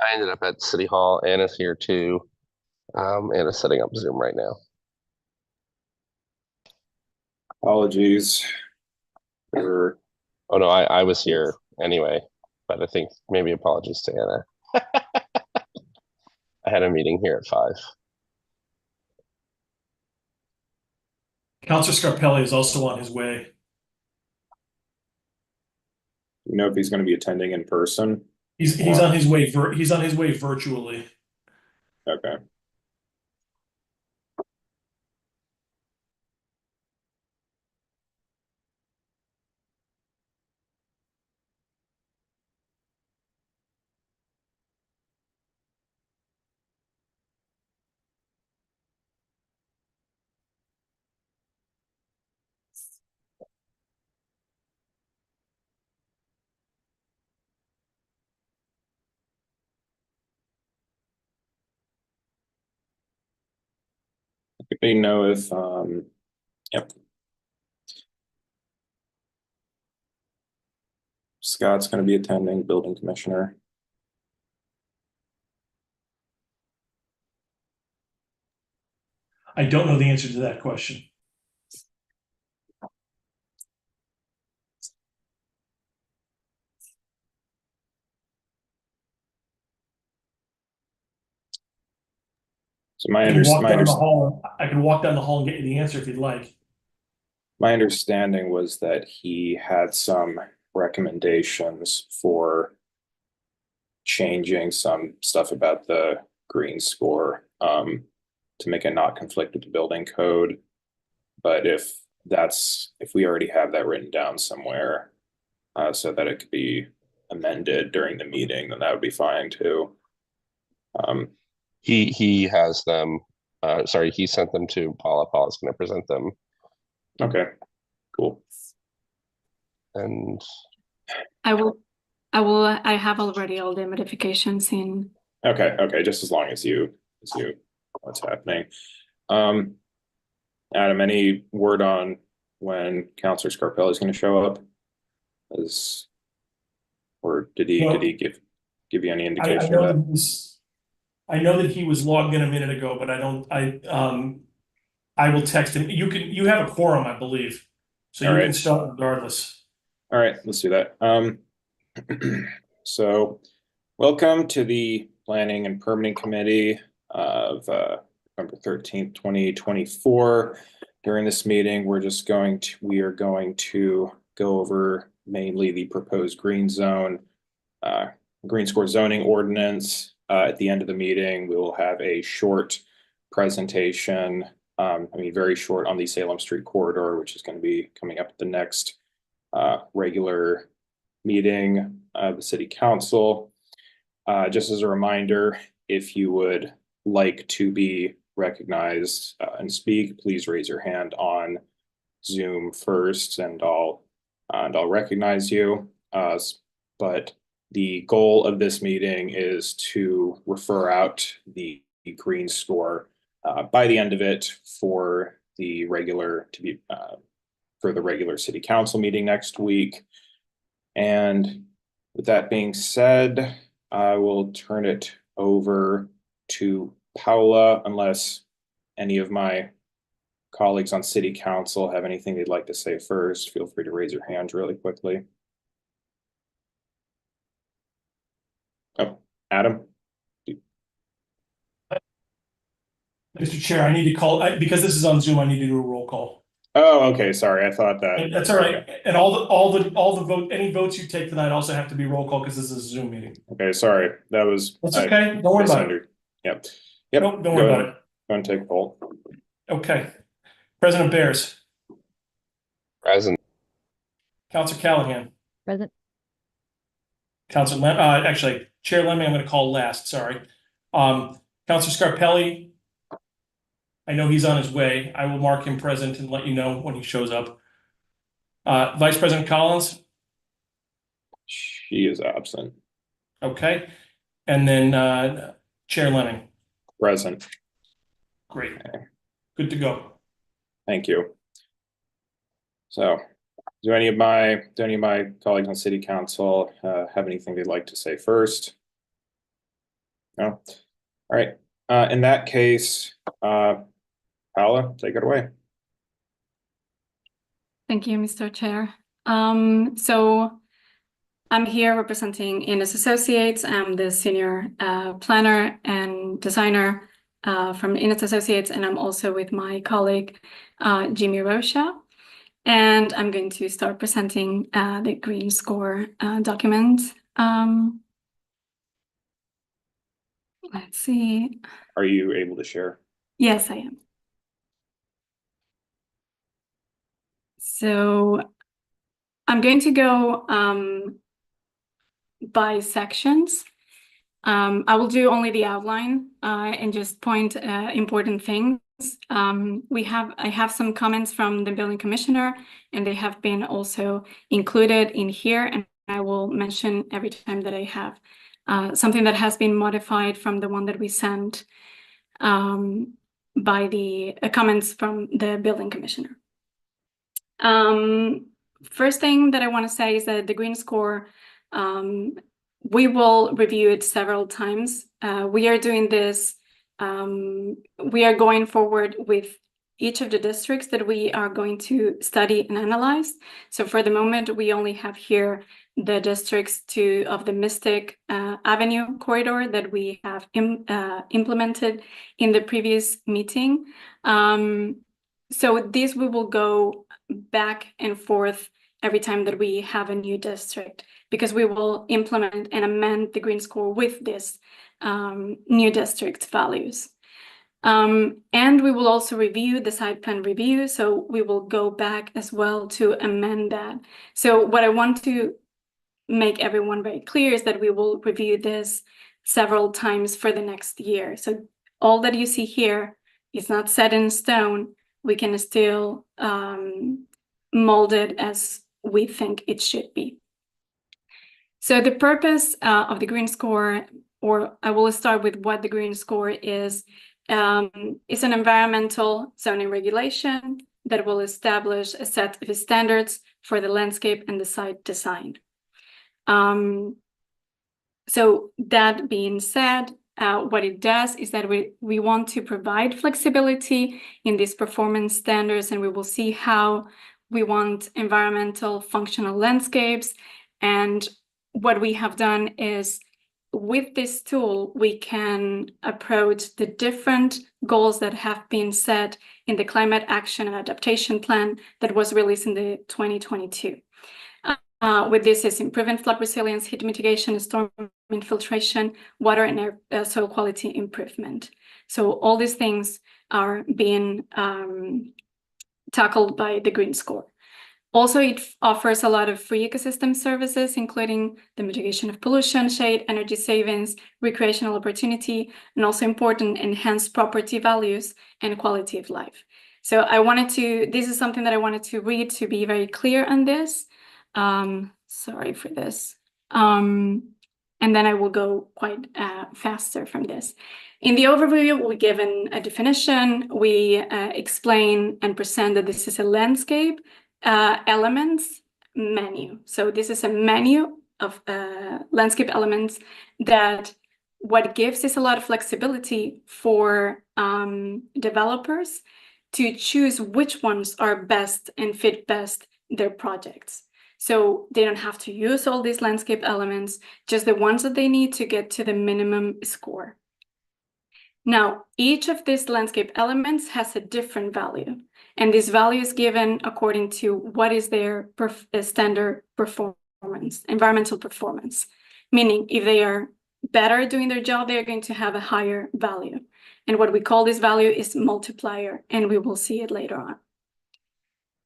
I ended up at City Hall. Anna's here too. Anna's setting up Zoom right now. Apologies for, Oh no, I was here anyway, but I think maybe apologies to Anna. I had a meeting here at 5. Counselor Scarpelli is also on his way. you know, if he's going to be attending in person. He's on his way he's on his way virtually. Okay. Let me know if yep. Scott's going to be attending, building commissioner. I don't know the answer to that question. So my I can walk down the understanding hall. I can walk down the hall and get you the answer if you'd like. my understanding was that he had some recommendations for changing some stuff about the green score to make it not conflict with the building code. But if we already have that written down somewhere, so that it could be amended during the meeting, then that would be fine too. He has them. Sorry, he sent them to Paula. Paula's going to present them. Okay, cool. And I have already all the modifications in. Okay, just as long as you know what's happening. Adam, any word on when Counselor Scarpelli is going to show up? Or did he give you any indication of that? I know that he was logged in a minute ago, but I will text him. You have a quorum, I believe. So you can start regardless. All right, let's do that. So welcome to the Planning and Permitting Committee of November 13th, 2024. During this meeting, we are going to go over mainly the proposed green score zoning ordinance. At the end of the meeting, we will have a short presentation, very short, on the Salem Street corridor, which is going to be coming up at the next regular meeting of the City Council. Just as a reminder, if you would like to be recognized and speak, please raise your hand on Zoom first, and I'll recognize you. But the goal of this meeting is to refer out the green score by the end of it for the regular City Council meeting next week. And with that being said, I will turn it over to Paula, unless any of my colleagues on City Council have anything they'd like to say first. Feel free to raise your hand really quickly. Oh, Adam? Mr. Chair, I need to call, because this is on Zoom, I need to do a roll call. Oh, okay, sorry, I thought that. That's all right. And all the vote, any votes you take tonight also have to be roll call because this is a Zoom meeting. Okay, sorry, that was. That's okay, don't worry about it. Yep. Nope, don't worry about it. Go and take a poll. Okay. President Bears. present. Councilor Callahan. Present. Councilor actually, Chair Lemming, I'm going to call last, sorry. Councilor Scarpelli, I know he's on his way. I will mark him present and let you know when he shows up. Vice President Collins. She is absent. Okay. And then Chair Lemming. Present. Great. Good to go. Thank you. So, do any of my colleagues on City Council have anything they'd like to say first? No? All right. In that case, Paula, take it away. Thank you, Mr. Chair. So I'm here representing Innes Associates. I'm the senior planner and designer from Innes Associates, and I'm also with my colleague Jimmy Rocha. And I'm going to start presenting the Green Score document. Let's see. Are you able to share? Yes, I am. So I'm going to go by sections. I will do only the outline and just point important things. I have some comments from the building commissioner, and they have been also included in here, and I will mention every time that I have something that has been modified from the one that we sent by the comments from the building commissioner. First thing that I want to say is that the Green Score, we will review it several times. We are doing this, we are going forward with each of the districts that we are going to study and analyze. So for the moment, we only have here the districts of the Mystic Avenue corridor that we have implemented in the previous meeting. So this we will go back and forth every time that we have a new district, because we will implement and amend the Green Score with this new district values. And we will also review the site plan review, so we will go back as well to amend that. So what I want to make everyone very clear is that we will review this several times for the next year. So all that you see here is not set in stone. We can still mold it as we think it should be. So the purpose of the Green Score, or I will start with what the Green Score is an environmental zoning regulation that will establish a set of standards for the landscape and the site design. So that being said, what it does is that we want to provide flexibility in these performance standards, and we will see how we want environmental functional landscapes. And what we have done is, with this tool, we can approach the different goals that have been set in the Climate Action and Adaptation Plan that was released in the 2022. With this is improving flood resilience, heat mitigation, storm infiltration, water and air soil quality improvement. So all these things are being tackled by the Green Score. Also, it offers a lot of free ecosystem services, including the mitigation of pollution, shade, energy savings, recreational opportunity, and also important enhanced property values and quality of life. So this is something that I wanted to read to be very clear on this. Sorry for this. And then I will go quite faster from this. In the overview, we give a definition. We explain and present that this is a landscape elements menu. So this is a menu of landscape elements that what gives is a lot of flexibility for developers to choose which ones are best and fit best their projects. So they don't have to use all these landscape elements, just the ones that they need to get to the minimum score. Now, each of these landscape elements has a different value, and this value is given according to what is their standard performance, environmental performance. Meaning, if they are better doing their job, they are going to have a higher value. And what we call this value is multiplier, and we will see it later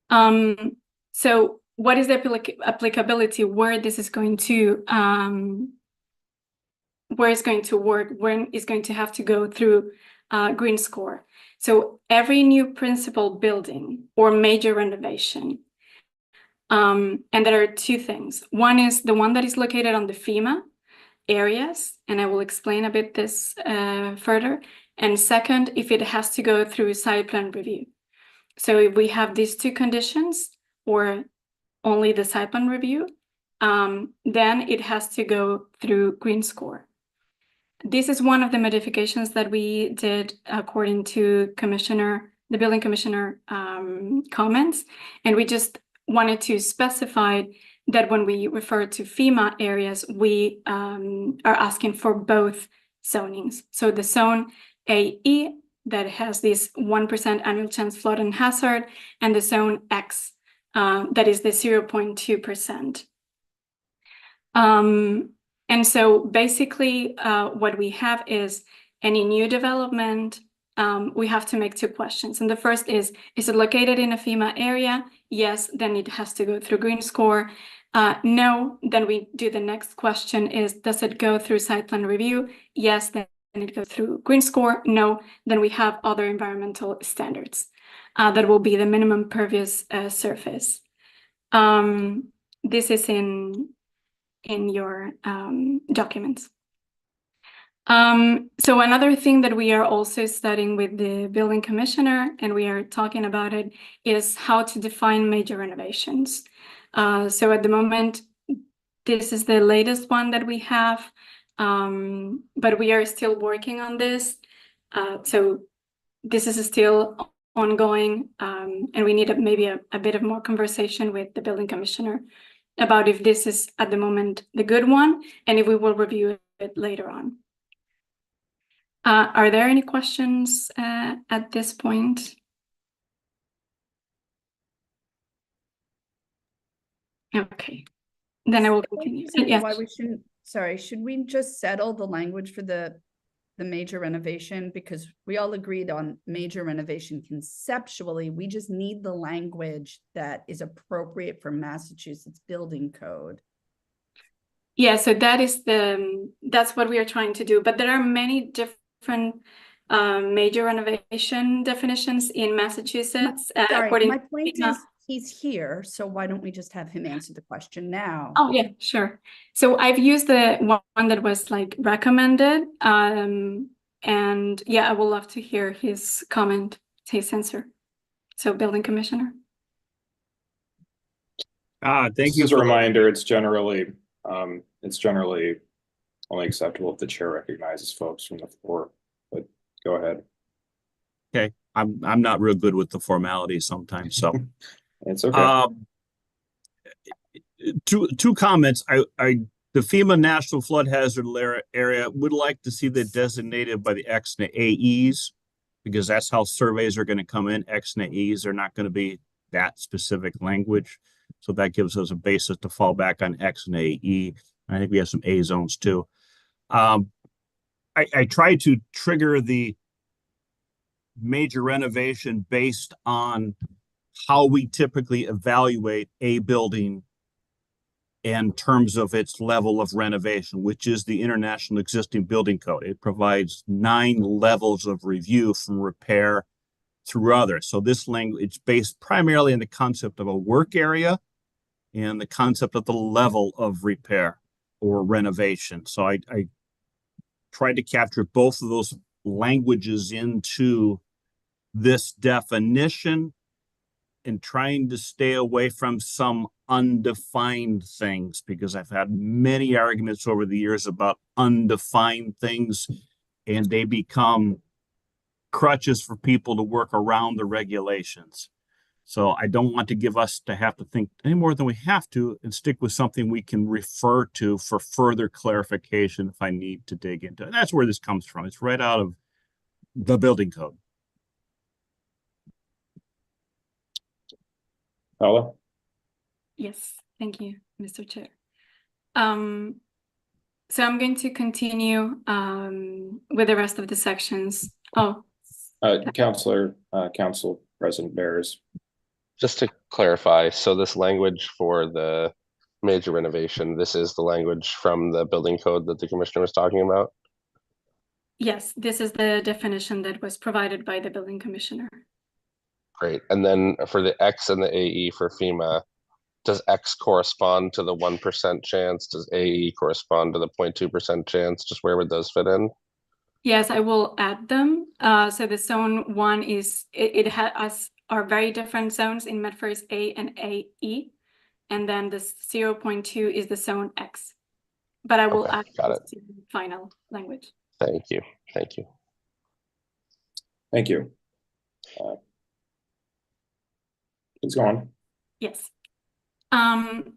on. So what is the applicability, where this is going to where it's going to work, when it's going to have to go through Green Score. So every new principal building or major renovation, and there are two things. One is the one that is located on the FEMA areas, and I will explain a bit this further. And second, if it has to go through site plan review. So if we have these two conditions, or only the site plan review, then it has to go through Green Score. this is one of the modifications that we did according to the building commissioner comments. And we just wanted to specify that when we refer to FEMA areas, we are asking for both zonings. So the zone AE that has this 1% annual chance flood and hazard, and the zone X that is the 0.2%. And so basically what we have is any new development, we have to make two questions. And the first is it located in a FEMA area? Yes, then it has to go through green score. No, then we do the next question is, does it go through site plan review? Yes, then it goes through green score. No, then we have other environmental standards. That will be the minimum pervious surface. This is in your documents. So another thing that we are also studying with the building commissioner, and we are talking about it, is how to define major renovations. So at the moment, this is the latest one that we have, but we are still working on this. So this is still ongoing, and we need maybe a bit of more conversation with the building commissioner about if this is at the moment the good one, and if we will review it later on. Are there any questions at this point? Okay, then I will continue. Yes. Why we shouldn't, sorry, should we just settle the language for the major renovation? Because we all agreed on major renovation conceptually. We just need the language that is appropriate for Massachusetts building code. Yeah, so that is that's what we are trying to do. But there are many different major renovation definitions in Massachusetts. Sorry, my point is he's here, so why don't we just have him answer the question now? Oh yeah, sure. So I've used the one that was like recommended, and yeah, I would love to hear his comment, his answer. So building commissioner. Thank you. As a reminder, it's generally only acceptable if the chair recognizes folks from the floor, but go ahead. Okay, I'm not real good with the formalities sometimes, so. It's okay. Two comments. The FEMA National Flood Hazard Area would like to see that designated by the X and the AEs, because that's how surveys are going to come in. X and the AEs are not going to be that specific language. So that gives us a basis to fall back on X and AE. I think we have some A zones too. I try to trigger the major renovation based on how we typically evaluate a building in terms of its level of renovation, which is the International Existing Building Code. It provides 9 levels of review from repair through others. So this language is based primarily on the concept of a work area and the concept of the level of repair or renovation. So I tried to capture both of those languages into this definition, and trying to stay away from some undefined things, because I've had many arguments over the years about undefined things, and they become crutches for people to work around the regulations. So I don't want to give us to have to think any more than we have to, and stick with something we can refer to for further clarification if I need to dig into it. And that's where this comes from. It's right out of the building code. Paula? Yes, thank you, Mr. Chair. So I'm going to continue with the rest of the sections. Oh, Council President Bears. Just to clarify, so this language for the major renovation, this is the language from the building code that the commissioner was talking about? yes, this is the definition that was provided by the building commissioner. Great. And then for the X and the AE for FEMA, does X correspond to the 1% chance? Does AE correspond to the 0.2% chance? Just where would those fit in? Yes, I will add them. So the zone 1 is, it has are very different zones in Medford A and AE. And then the 0.2 is the zone X. But I will Okay, add got it. to the final language. Thank you. Thank you. Thank you. Please go on. Yes.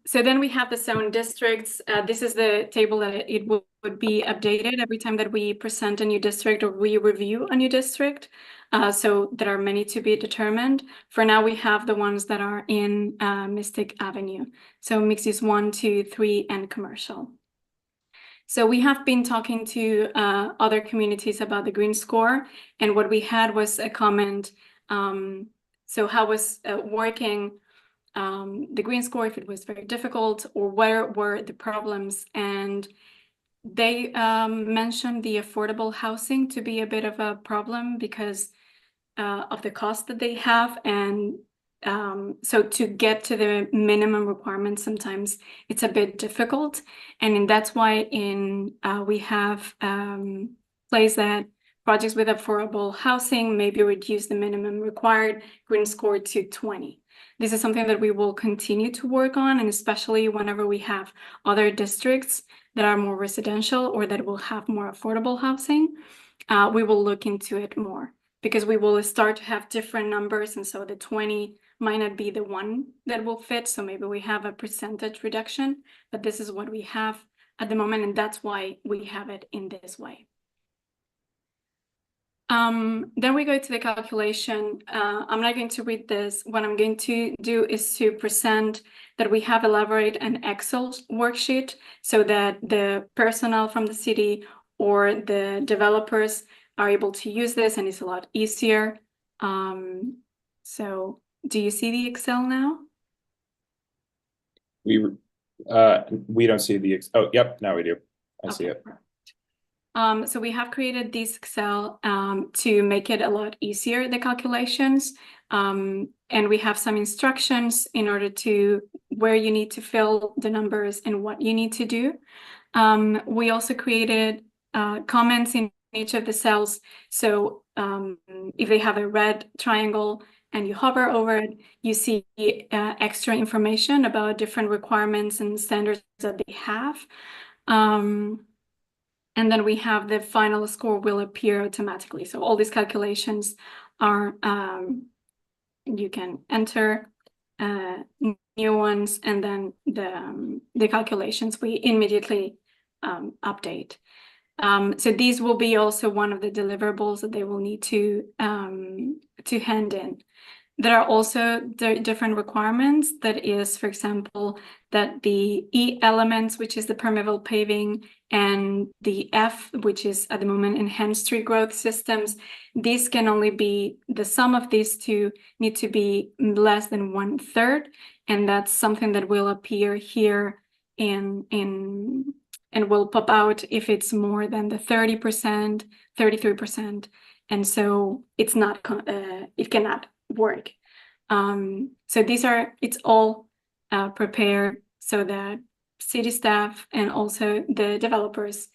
So then we have the zone districts. This is the table that it would be updated every time that we present a new district or we review a new district. So there are many to be determined. For now, we have the ones that are in Mystic Avenue. So mixed use 1, 2, 3, and commercial. So we have been talking to other communities about the green score, and what we had was a comment. So how was working the green score, if it was very difficult, or where were the problems? And they mentioned the affordable housing to be a bit of a problem because of the cost that they have. And so to get to the minimum requirements, sometimes it's a bit difficult. And that's why we have placed that projects with affordable housing maybe reduce the minimum required green score to 20. This is something that we will continue to work on, and especially whenever we have other districts that are more residential or that will have more affordable housing, we will look into it more because we will start to have different numbers. And so the 20 might not be the one that will fit. So maybe we have a percentage reduction, but this is what we have at the moment. And that's why we have it in this way. Then we go to the calculation. I'm not going to read this. What I'm going to do is to present that we have elaborated an Excel worksheet so that the personnel from the city or the developers are able to use this, and it's a lot easier. So do you see the Excel now? We don't see the, oh, yep, now we do. I see it. So we have created this Excel to make it a lot easier, the calculations. And we have some instructions in order to where you need to fill the numbers and what you need to do. We also created comments in each of the cells. So if they have a red triangle and you hover over it, you see extra information about different requirements and standards that they have. And then we have the final score will appear automatically. So all these calculations are, you can enter new ones, and then the calculations we immediately update. So these will be also one of the deliverables that they will need to hand in. There are also different requirements. That is, for example, that the E elements, which is the permeable paving, and the F, which is at the moment enhanced street growth systems, these can only be, the sum of these two need to be less than 1/3. And that's something that will appear here and will pop out if it's more than the 30%, 33%. And so it's not, it cannot work. So it's all prepared so that city staff and also the developers,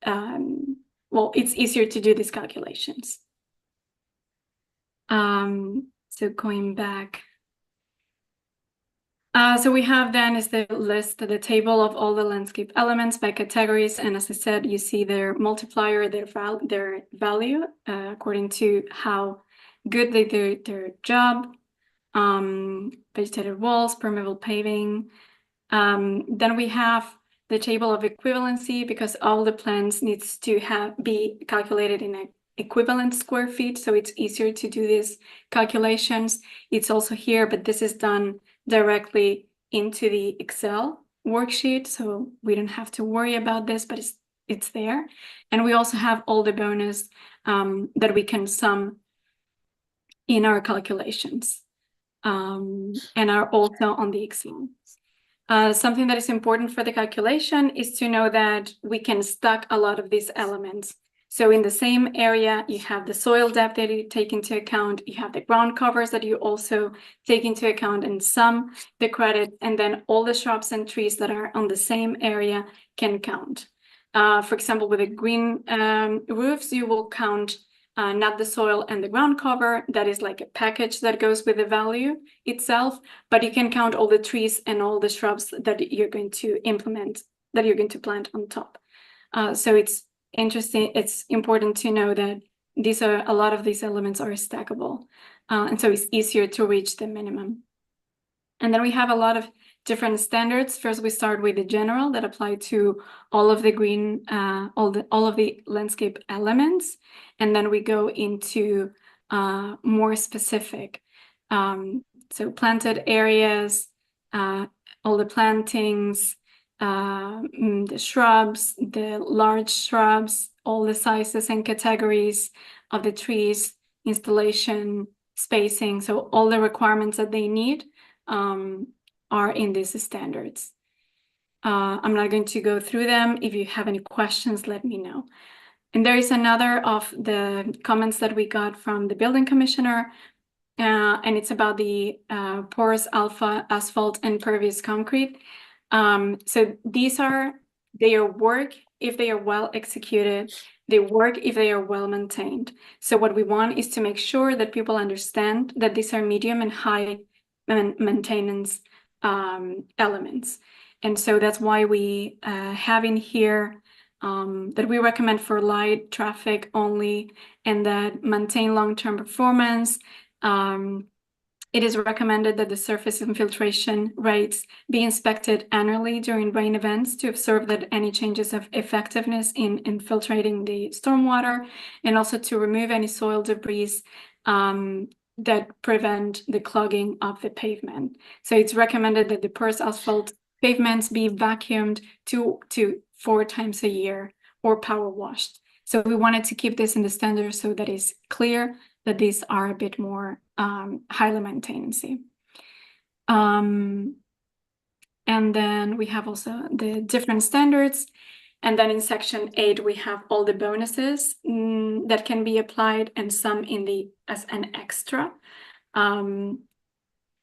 well, it's easier to do these calculations. So going back. So we have then is the list, the table of all the landscape elements by categories. And as I said, you see their multiplier, their value according to how good they do their job. Vegetated walls, permeable paving. Then we have the table of equivalency because all the plans needs to be calculated in an equivalent square feet. So it's easier to do these calculations. It's also here, but this is done directly into the Excel worksheet. So we don't have to worry about this, but it's there. And we also have all the bonus that we can sum in our calculations. And are also on the Excel. Something that is important for the calculation is to know that we can stack a lot of these elements. So in the same area, you have the soil depth that you take into account, you have the ground covers that you also take into account and sum the credit, and then all the shrubs and trees that are on the same area can count. For example, with the green roofs, you will count not the soil and the ground cover. That is like a package that goes with the value itself, but you can count all the trees and all the shrubs that you're going to implement, that you're going to plant on top. So it's interesting, it's important to know that a lot of these elements are stackable. And so it's easier to reach the minimum. And then we have a lot of different standards. First, we start with the general that apply to all of the green, all of the landscape elements. And then we go into more specific. So planted areas, all the plantings, the shrubs, the large shrubs, all the sizes and categories of the trees, installation, spacing. So all the requirements that they need are in these standards. I'm not going to go through them. If you have any questions, let me know. And there is another of the comments that we got from the building commissioner, and it's about the porous alpha asphalt and pervious concrete. So they work if they are well executed. They work if they are well maintained. So what we want is to make sure that people understand that these are medium and high maintenance elements. And so that's why we have in here that we recommend for light traffic only and that maintain long-term performance. It is recommended that the surface infiltration rates be inspected annually during rain events to observe that any changes of effectiveness in infiltrating the stormwater, and also to remove any soil debris that prevent the clogging of the pavement. So it's recommended that the porous asphalt pavements be vacuumed 2 to 4 times a year or power washed. So we wanted to keep this in the standard so that it's clear that these are a bit more highly maintenance. And then we have also the different standards. And then in section 8, we have all the bonuses that can be applied and some as an extra.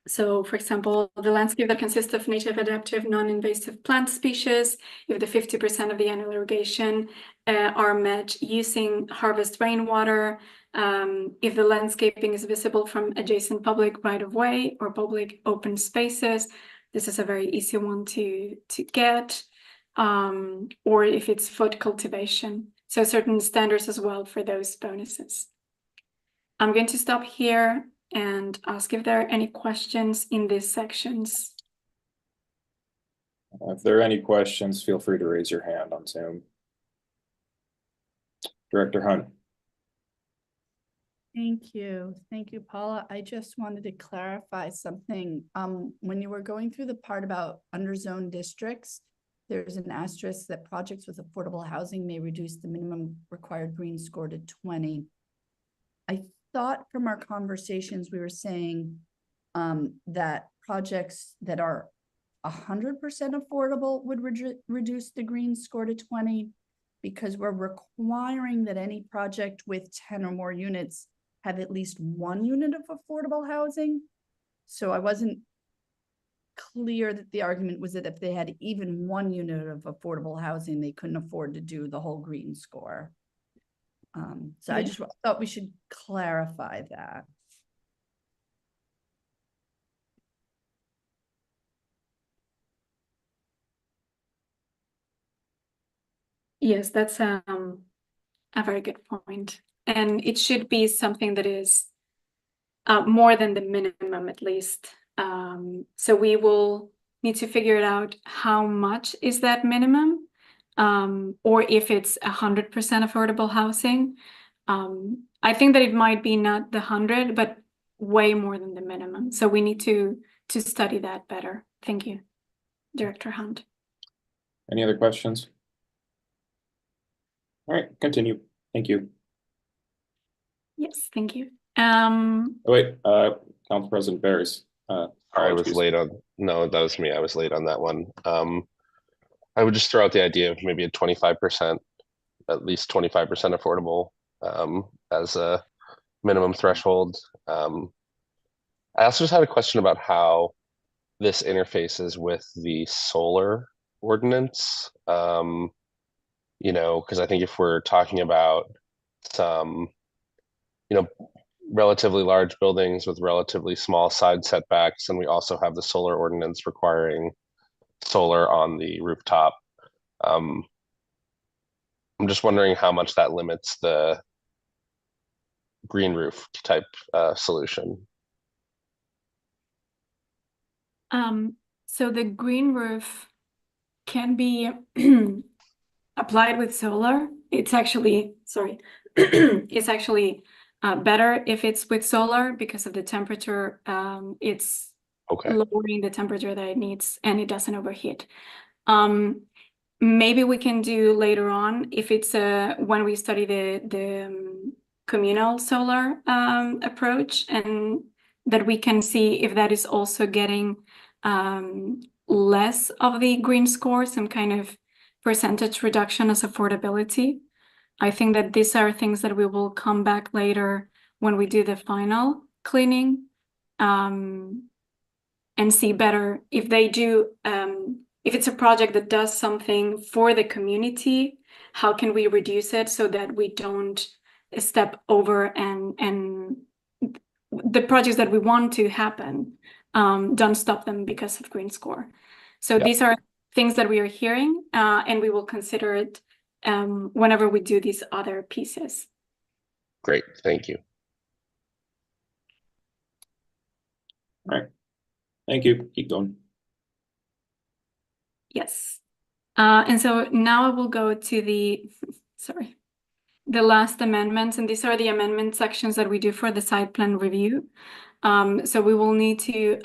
So for example, the landscape that consists of native adaptive non-invasive plant species, if the 50% of the annual irrigation are met using harvest rainwater, if the landscaping is visible from adjacent public right-of-way or public open spaces, this is a very easy one to get, or if it's food cultivation. So certain standards as well for those bonuses. I'm going to stop here and ask if there are any questions in these sections. If there are any questions, feel free to raise your hand on Zoom. Director Hunt. Thank you. Thank you, Paula. I just wanted to clarify something. When you were going through the part about underzoned districts, there's an asterisk that projects with affordable housing may reduce the minimum required green score to 20. I thought from our conversations, we were saying that projects that are 100% affordable would reduce the green score to 20, because we're requiring that any project with 10 or more units have at least 1 unit of affordable housing. So I wasn't clear that the argument was that if they had even 1 unit of affordable housing, they couldn't afford to do the whole green score. So I just thought we should clarify that. Yes, that's a very good point. And it should be something that is more than the minimum at least. So we will need to figure it out how much is that minimum, or if it's 100% affordable housing. I think that it might be not the 100, but way more than the minimum. So we need to study that better. Thank you, Director Hunt. Any other questions? All right, continue. Thank you. Yes, thank you. Oh, wait, Council President Barris. Sorry, I was late on. No, that was me. I was late on that one. I would just throw out the idea of maybe a 25%, at least 25% affordable as a minimum threshold. I also just had a question about how this interfaces with the solar ordinance. You know, because I think if we're talking about some, you know, relatively large buildings with relatively small side setbacks, and we also have the solar ordinance requiring solar on the rooftop. I'm just wondering how much that limits the green roof type solution. So the green roof can be applied with solar. It's actually, sorry, it's actually better if it's with solar because of the temperature. It's Okay. lowering the temperature that it needs and it doesn't overheat. Maybe we can do later on if it's when we study the communal solar approach, and that we can see if that is also getting less of the green score, some kind of percentage reduction as affordability. I think that these are things that we will come back later when we do the final cleaning and see better if they do, if it's a project that does something for the community, how can we reduce it so that we don't step over and the projects that we want to happen, don't stop them because of green score. So Yeah. these are things that we are hearing, and we will consider it whenever we do these other pieces. Great, thank you. All right. Thank you. Keep going. Yes. And so now I will go to the, sorry, the last amendments, and these are the amendment sections that we do for the site plan review. So we will need to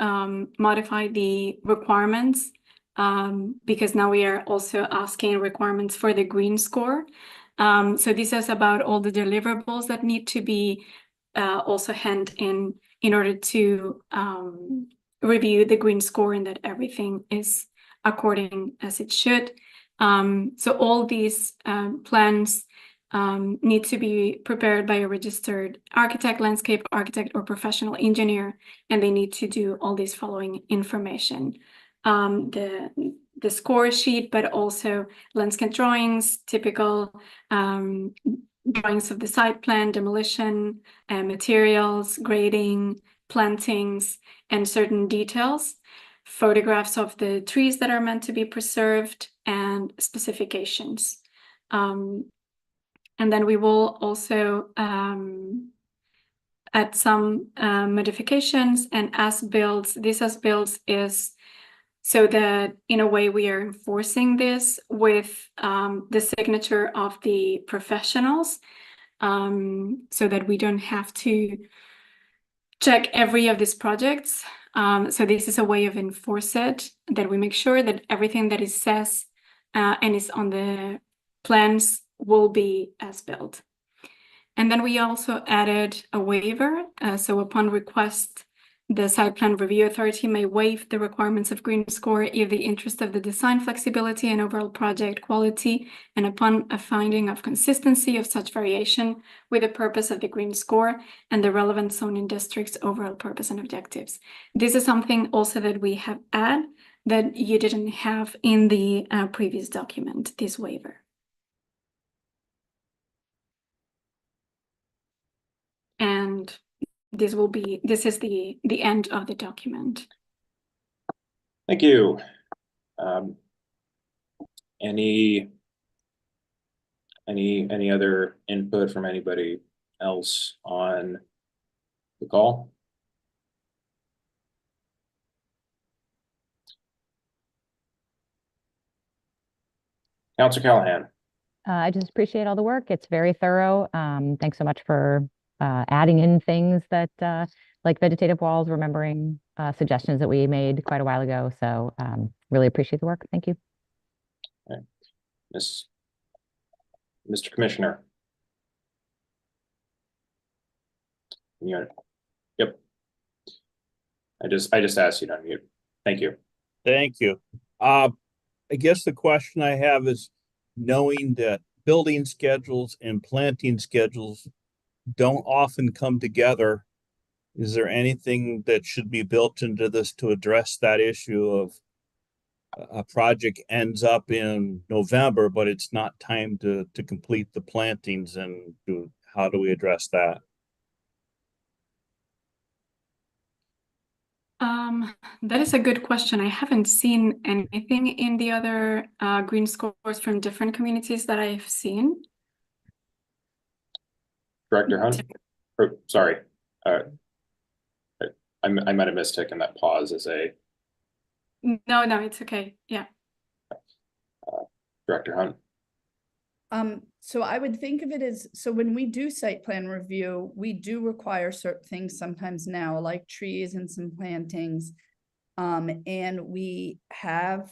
modify the requirements because now we are also asking requirements for the green score. So this is about all the deliverables that need to be also handed in order to review the green score and that everything is according as it should. So all these plans need to be prepared by a registered architect, landscape architect, or professional engineer, and they need to do all this following information. The score sheet, but also landscape drawings, typical drawings of the site plan, demolition, materials, grading, plantings, and certain details, photographs of the trees that are meant to be preserved, and specifications. And then we will also add some modifications and as-builds. This as-builds is so that in a way we are enforcing this with the signature of the professionals, so that we don't have to check every of these projects. So this is a way of enforce it, that we make sure that everything that it says and is on the plans will be as built. And then we also added a waiver. So upon request, the site plan review authority may waive the requirements of green score if the interest of the design flexibility and overall project quality, and upon a finding of consistency of such variation with the purpose of the green score and the relevant zoning district's overall purpose and objectives. This is something also that we have added that you didn't have in the previous document, this waiver. And this is the end of the document. Thank you. Any other input from anybody else on the call? Councilor Callahan. I just appreciate all the work. It's very thorough. Thanks so much for adding in things that like vegetative walls, remembering suggestions that we made quite a while ago. So really appreciate the work. Thank you. All right. Mr. Commissioner. Yep. I just asked you to unmute. Thank you. Thank you. I guess the question I have is, knowing that building schedules and planting schedules don't often come together, is there anything that should be built into this to address that issue of a project ends up in November, but it's not time to complete the plantings, and how do we address that? That is a good question. I haven't seen anything in the other green scores from different communities that I've seen. Director Hunt, or, sorry, I might have mistaken that pause as a No, no, it's okay. Yeah. Director Hunt. So I would think of it as, so when we do site plan review, we do require certain things sometimes now, like trees and some plantings. And we have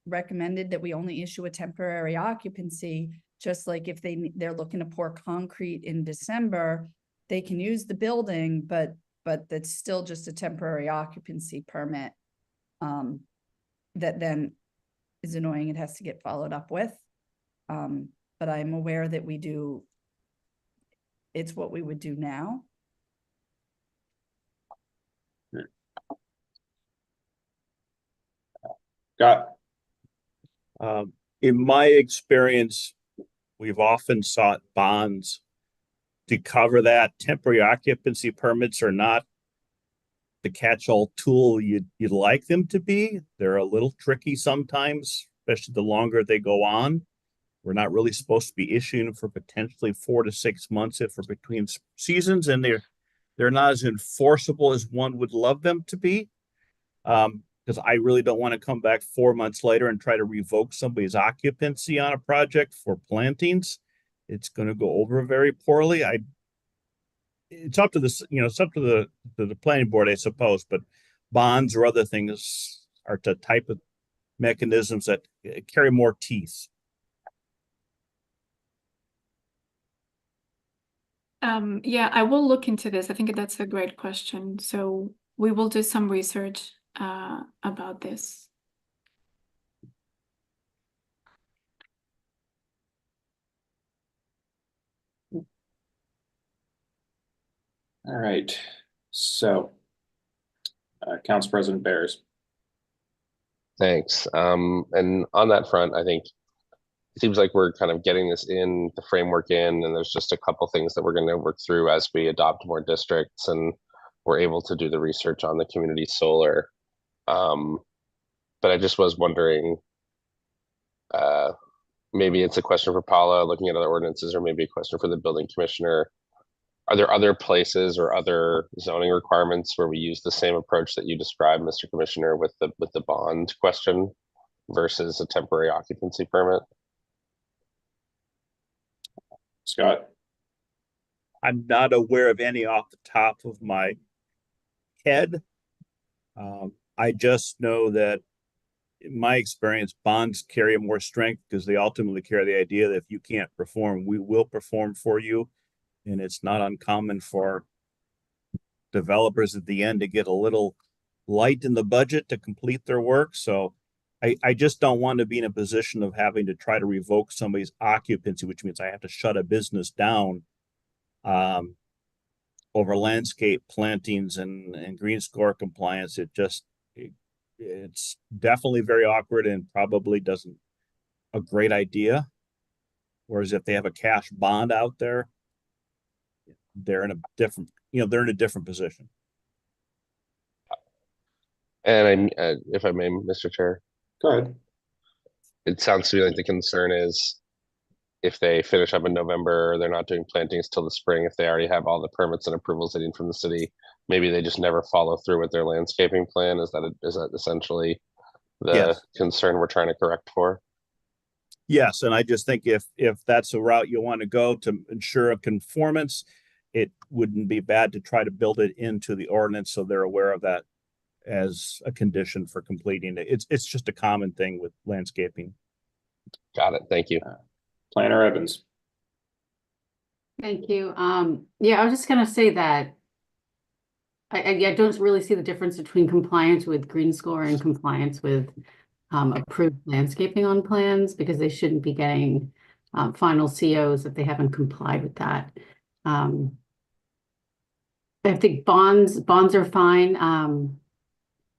recommended that we only issue a temporary occupancy, just like if they're looking to pour concrete in December, they can use the building, but that's still just a temporary occupancy permit. That then is annoying. It has to get followed up with. But I'm aware that it's what we would do now. Scott, In my experience, we've often sought bonds to cover that. Temporary occupancy permits are not the catch-all tool you'd like them to be. They're a little tricky sometimes, especially the longer they go on. We're not really supposed to be issuing them for potentially 4 to 6 months if we're between seasons, and they're not as enforceable as one would love them to be. Because I really don't want to come back 4 months later and try to revoke somebody's occupancy on a project for plantings. It's going to go over very poorly. It's up to the planning board, I suppose, but bonds or other things are the type of mechanisms that carry more teeth. Yeah, I will look into this. I think that's a great question. So we will do some research about this. all right. So, Council President Bears. Thanks. And on that front, I think it seems like we're kind of getting this in the framework in, and there's just a couple things that we're going to work through as we adopt more districts and we're able to do the research on the community solar. But I just was wondering, maybe it's a question for Paula looking at other ordinances, or maybe a question for the building commissioner. Are there other places or other zoning requirements where we use the same approach that you described, Mr. Commissioner, with the bond question versus a temporary occupancy permit? Scott. I'm not aware of any off the top of my head. I just know that in my experience, bonds carry more strength because they ultimately carry the idea that if you can't perform, we will perform for you. And it's not uncommon for developers at the end to get a little light in the budget to complete their work. So I just don't want to be in a position of having to try to revoke somebody's occupancy, which means I have to shut a business down over landscape plantings and green score compliance. It's definitely very awkward and probably doesn't a great idea. Whereas if they have a cash bond out there, they're in a different position. And if I may, Mr. Chair, Go ahead. it sounds to me like the concern is if they finish up in November, they're not doing plantings till the spring. If they already have all the permits and approvals they need from the city, maybe they just never follow through with their landscaping plan. Is that essentially the concern we're trying to correct for? Yes, and I just think if that's a route you want to go to ensure a conformance, it wouldn't be bad to try to build it into the ordinance so they're aware of that as a condition for completing it. It's just a common thing with landscaping. Got it. Thank you. Planner Evans. Thank you. Yeah, I was just gonna say that I don't really see the difference between compliance with green score and compliance with approved landscaping on plans, because they shouldn't be getting final COs if they haven't complied with that. I think bonds are fine.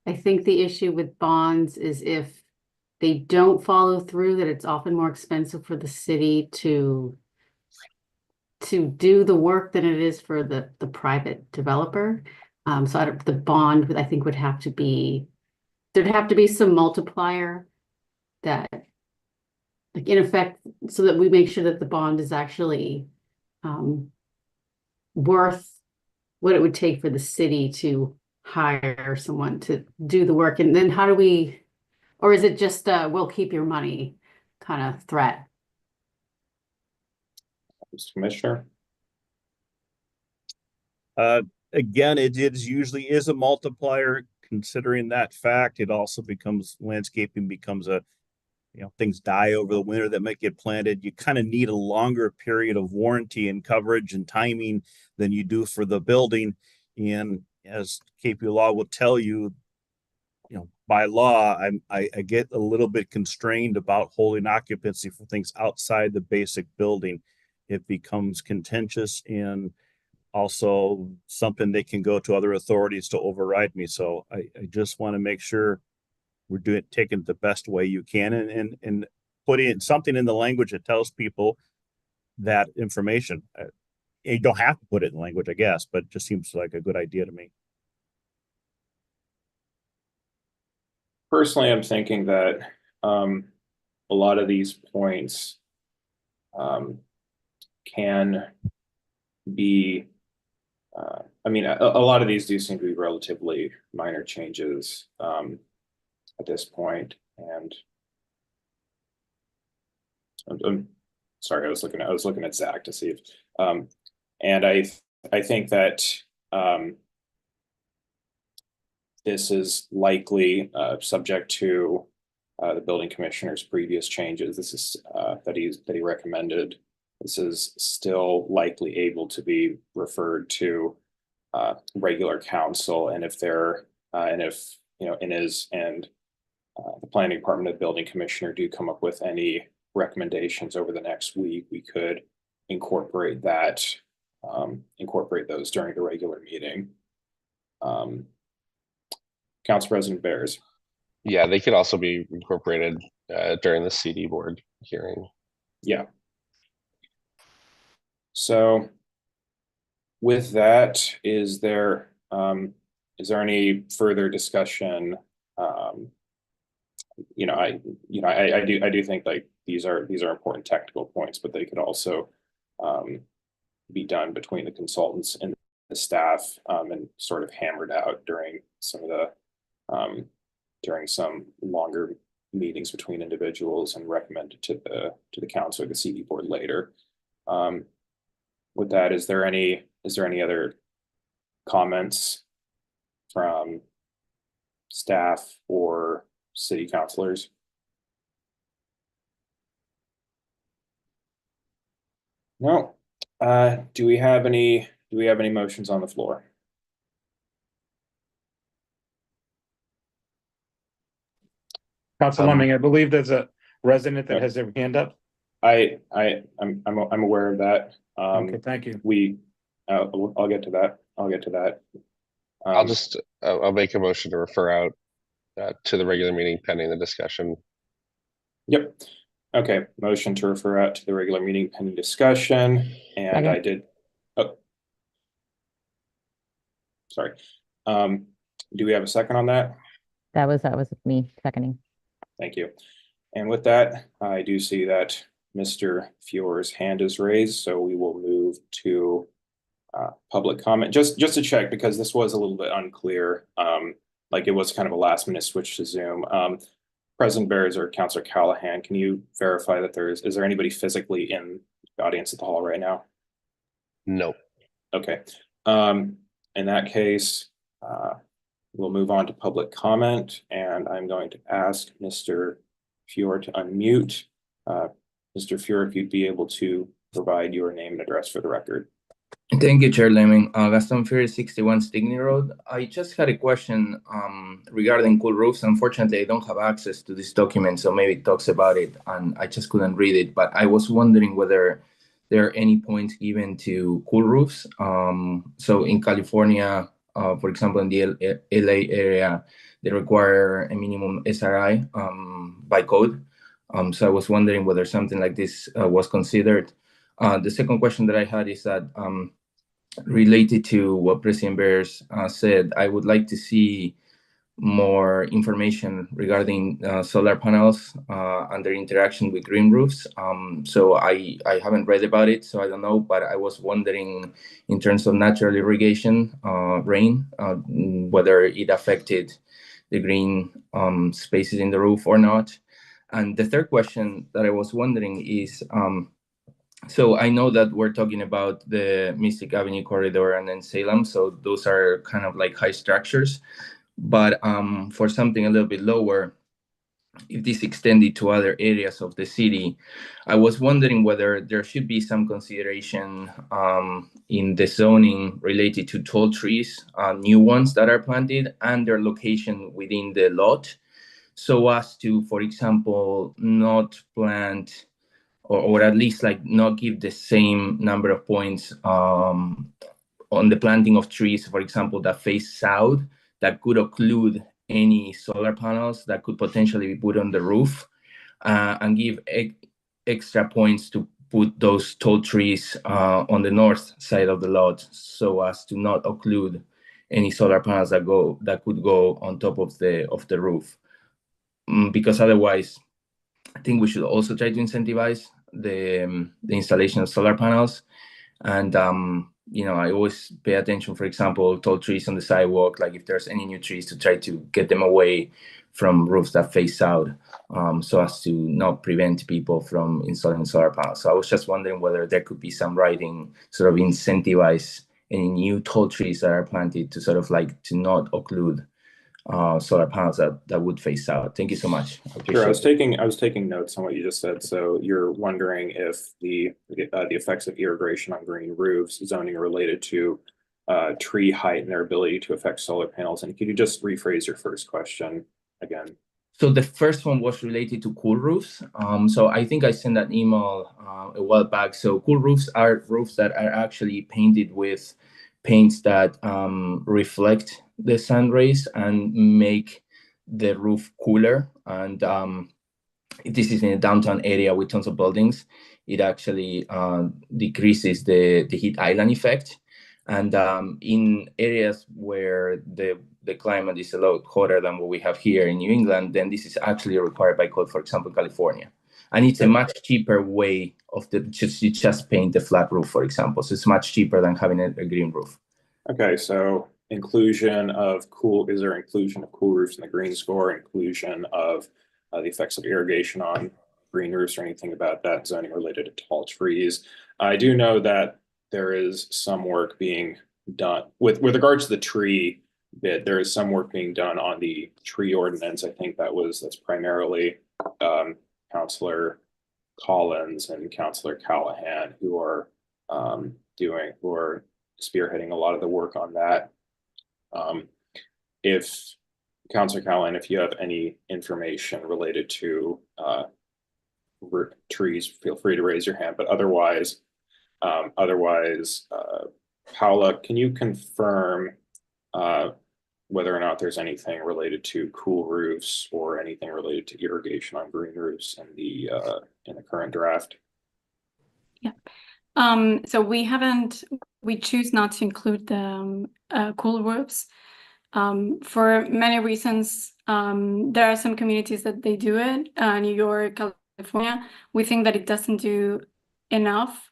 I think the issue with bonds is if they don't follow through, that it's often more expensive for the city to do the work than it is for the private developer. So the bond, I think, would have to be, there'd have to be some multiplier that, like, in effect, so that we make sure that the bond is actually worth what it would take for the city to hire someone to do the work. And then how do we, or is it just we'll keep your money kind of threat? Mr. Commissioner? Again, it usually is a multiplier. Considering that fact, it also becomes, landscaping becomes a, things die over the winter that might get planted. You kind of need a longer period of warranty and coverage and timing than you do for the building. And as KP Law will tell you, by law, I get a little bit constrained about holding occupancy for things outside the basic building. It becomes contentious and also something they can go to other authorities to override me. So I just want to make sure we're taking it the best way you can and putting something in the language that tells people that information. You don't have to put it in language, I guess, but it just seems like a good idea to me. Personally, I'm thinking that a lot of these points can be, I mean, a lot of these do seem to be relatively minor changes at this point. And I'm sorry, I was looking at Zach to see if, and I think that this is likely subject to the building commissioner's previous changes. This is that he recommended. This is still likely able to be referred to regular council, and if they're and if Inez and the planning department of the building commissioner do come up with any recommendations over the next week, we could incorporate those during the regular meeting. Council President Bears. Yeah, they could also be incorporated during the CD board hearing. Yeah. So with that, is there any further discussion? I do think like these are important technical points, but they could also be done between the consultants and the staff and sort of hammered out during some of the during some longer meetings between individuals and recommended to the council or the CD board later. With that, is there any other comments from staff or city councilors? No. Do we have any motions on the floor? Council Lemming, I believe there's a resident that has their hand up. I'm aware of that. Okay, thank you. I'll get to that. I'll make a motion to refer out to the regular meeting pending the discussion. Yep. Okay, motion to refer out to the regular meeting pending discussion, and Second. I did. Oh, sorry. Do we have a second on that? That was me seconding. Thank you. And with that, I do see that Mr. Feuer's hand is raised, so we will move to public comment. Just to check, because this was a little bit unclear. Like it was kind of a last minute switch to Zoom. President Bears or Councilor Callahan, can you verify that is there anybody physically in the audience at the hall right now? No. Okay. In that case, we'll move on to public comment, and I'm going to ask Mr. Feuer to unmute. Mr. Feuer, if you'd be able to provide your name and address for the record. Thank you, Chair Lemming. Gaston Feuer, 61 Stigney Road. I just had a question regarding cool roofs. Unfortunately, I don't have access to this document, so maybe it talks about it, and I just couldn't read it. But I was wondering whether there are any points given to cool roofs. So in California, for example, in the LA area, they require a minimum SRI by code. So I was wondering whether something like this was considered. The second question that I had is that related to what President Bears said, I would like to see more information regarding solar panels and their interaction with green roofs. So I haven't read about it, so I don't know, but I was wondering in terms of natural irrigation, rain, whether it affected the green spaces in the roof or not. And the third question that I was wondering is, so I know that we're talking about the Mystic Avenue corridor and then Salem, so those are kind of like high structures. But for something a little bit lower, if this extended to other areas of the city, I was wondering whether there should be some consideration in the zoning related to tall trees, new ones that are planted, and their location within the lot, so as to, for example, not plant or at least like not give the same number of points on the planting of trees, for example, that face south, that could occlude any solar panels that could potentially be put on the roof, and give extra points to put those tall trees on the north side of the lot, so as to not occlude any solar panels that could go on top of the roof. Because otherwise, I think we should also try to incentivize the installation of solar panels. And I always pay attention, for example, tall trees on the sidewalk, like if there's any new trees, to try to get them away from roofs that face south, so as to not prevent people from installing solar panels. So I was just wondering whether there could be some writing sort of incentivize any new tall trees that are planted to sort of like to not occlude solar panels that would face out. Thank you so much. Sure, I was taking notes on what you just said. So you're wondering if the effects of irrigation on green roofs, zoning related to tree height and their ability to affect solar panels. And could you just rephrase your first question again? So the first one was related to cool roofs. So I think I sent that email a while back. So cool roofs are roofs that are actually painted with paints that reflect the sun rays and make the roof cooler. And if this is in a downtown area with tons of buildings, it actually decreases the heat island effect. And in areas where the climate is a lot hotter than what we have here in New England, then this is actually required by code, for example, California. And it's a much cheaper way of just paint the flat roof, for example. So it's much cheaper than having a green roof. Okay, so is there inclusion of cool roofs in the green score, inclusion of the effects of irrigation on green roofs, or anything about that zoning related to tall trees? I do know that there is some work being done with regards to the tree bit. There is some work being done on the tree ordinance. I think that's primarily Councilor Collins and Councilor Callahan who are spearheading a lot of the work on that. If Councilor Callahan, if you have any information related to trees, feel free to raise your hand. But otherwise, Paula, can you confirm whether or not there's anything related to cool roofs or anything related to irrigation on green roofs in the current draft? Yeah. So we choose not to include the cool roofs for many reasons. There are some communities that they do it, New York, California. We think that it doesn't do enough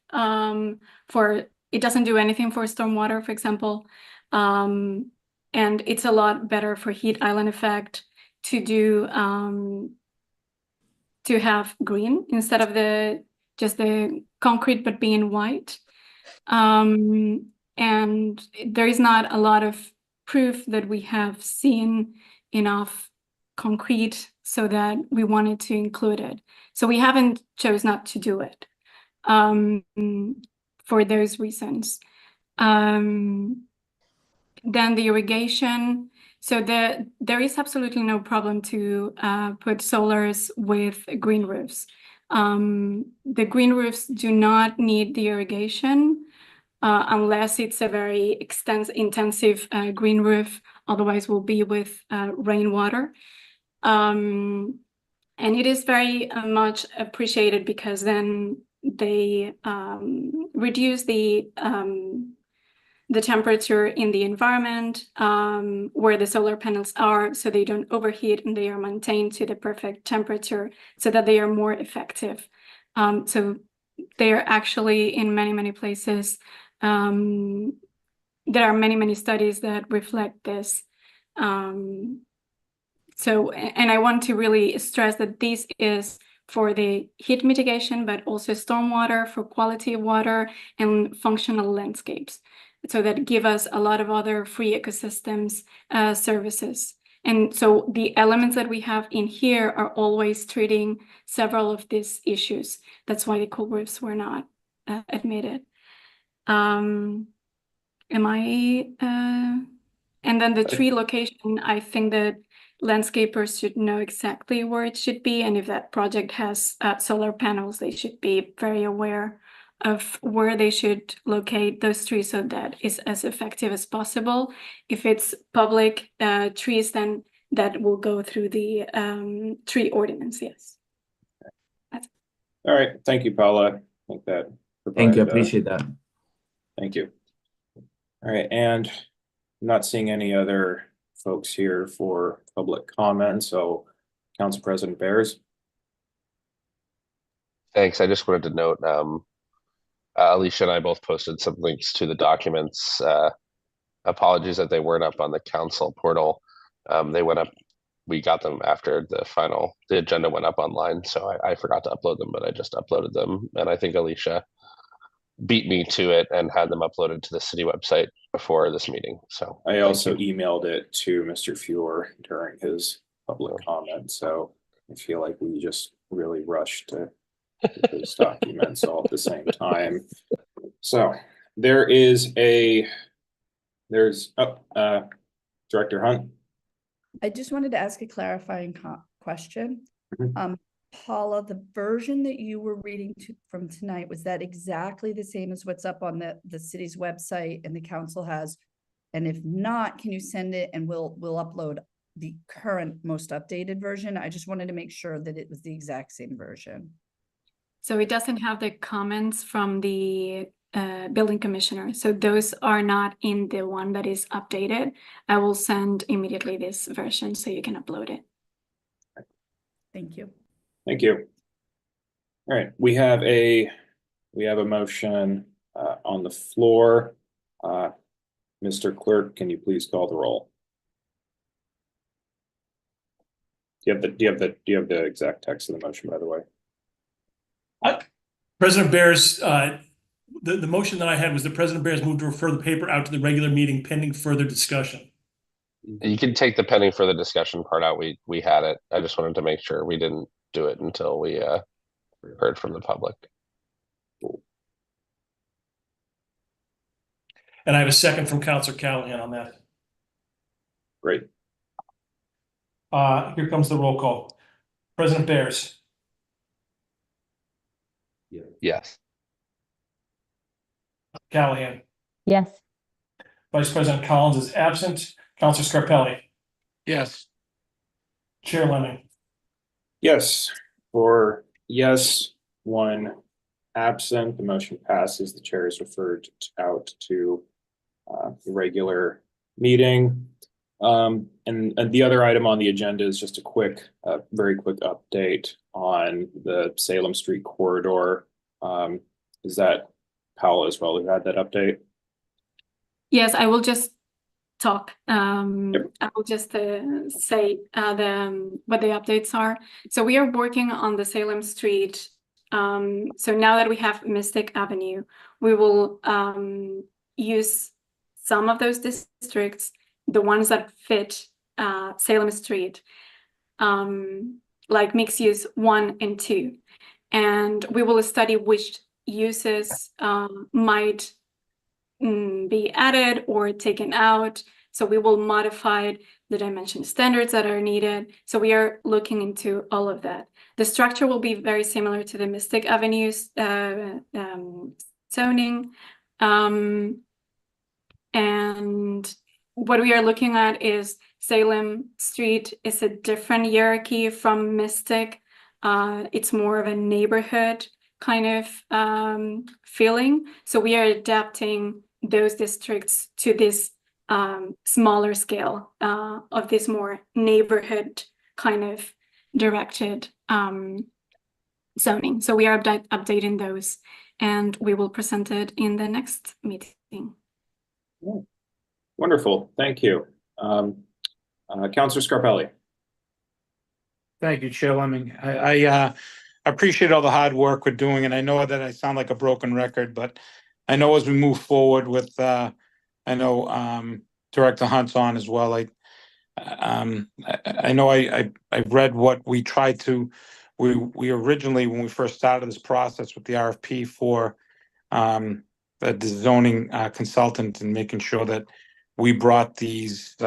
it doesn't do anything for stormwater, for example. And it's a lot better for heat island effect to have green instead of just the concrete, but being white. And there is not a lot of proof that we have seen enough concrete so that we wanted to include it. So we haven't chose not to do it for those reasons. Then the irrigation. So there is absolutely no problem to put solars with green roofs. The green roofs do not need the irrigation unless it's a very intensive green roof. Otherwise, will be with rainwater. And it is very much appreciated because then they reduce the the temperature in the environment where the solar panels are, so they don't overheat and they are maintained to the perfect temperature so that they are more effective. So they are actually in many places. There are many studies that reflect this. So, and I want to really stress that this is for the heat mitigation, but also stormwater, for quality of water and functional landscapes. So that give us a lot of other free ecosystems services. And so the elements that we have in here are always treating several of these issues. That's why the cool roofs were not admitted. And then the tree location, I think that landscapers should know exactly where it should be. And if that project has solar panels, they should be very aware of where they should locate those trees so that it's as effective as possible. If it's public trees, then that will go through the tree ordinance, yes. All right, thank you, Paula. I think that Thank you, provided, appreciate that. Thank you. All right, and I'm not seeing any other folks here for public comment, so Council President Bears. Thanks. I just wanted to note, Alicia and I both posted some links to the documents. Apologies that they weren't up on the council portal. They went up, we got them after the agenda went up online, so I forgot to upload them, but I just uploaded them. And I think Alicia beat me to it and had them uploaded to the city website before this meeting. So I also emailed it to Mr. Fuhr during his public comment, so I feel like we just really rushed to get those documents all at the same time. So there's Director Hunt. I just wanted to ask a clarifying question. Paula, the version that you were reading from tonight, was that exactly the same as what's up on the city's website and the council has? And if not, can you send it and we'll upload the current most updated version? I just wanted to make sure that it was the exact same version. So it doesn't have the comments from the building commissioner. So those are not in the one that is updated. I will send immediately this version so you can upload it. Thank you. Thank you. All right, we have a motion on the floor. Mr. Clerk, can you please call the roll? Do you have the exact text of the motion, by the way? President Bears, the motion that I had was the President Bears moved to refer the paper out to the regular meeting pending further discussion. you can take the pending for the discussion part out. We had it. I just wanted to make sure we didn't do it until we heard from the public. And I have a second from Councilor Callahan on that. Great. Here comes the roll call. President Bears. Yes. Callahan. Yes. Vice President Collins is absent. Councilor Scarpelli. Yes. Chair Lemming. Yes, for yes, 1 absent, the motion passes. The chair is referred out to the regular meeting. And the other item on the agenda is just a very quick update on the Salem Street corridor. Is that Paula as well who had that update? Yes, I will just talk. I will just say what the updates are. So we are working on the Salem Street. So now that we have Mystic Avenue, we will use some of those districts, the ones that fit Salem Street, like mixed use 1 and 2. And we will study which uses might be added or taken out. So we will modify the dimension standards that are needed. So we are looking into all of that. The structure will be very similar to the Mystic Avenues zoning. And what we are looking at is Salem Street is a different hierarchy from Mystic. It's more of a neighborhood kind of feeling. So we are adapting those districts to this smaller scale of this more neighborhood kind of directed zoning. So we are updating those, and we will present it in the next meeting. Wonderful, thank you. Councilor Scarpelli. Thank you, Chair Lemming. I appreciate all the hard work we're doing, and I know that I sound like a broken record, but I know as we move forward with, I know Director Hunt's on as well. I know I've read what we tried to. We originally, when we first started this process with the RFP for the zoning consultant, and making sure that we brought these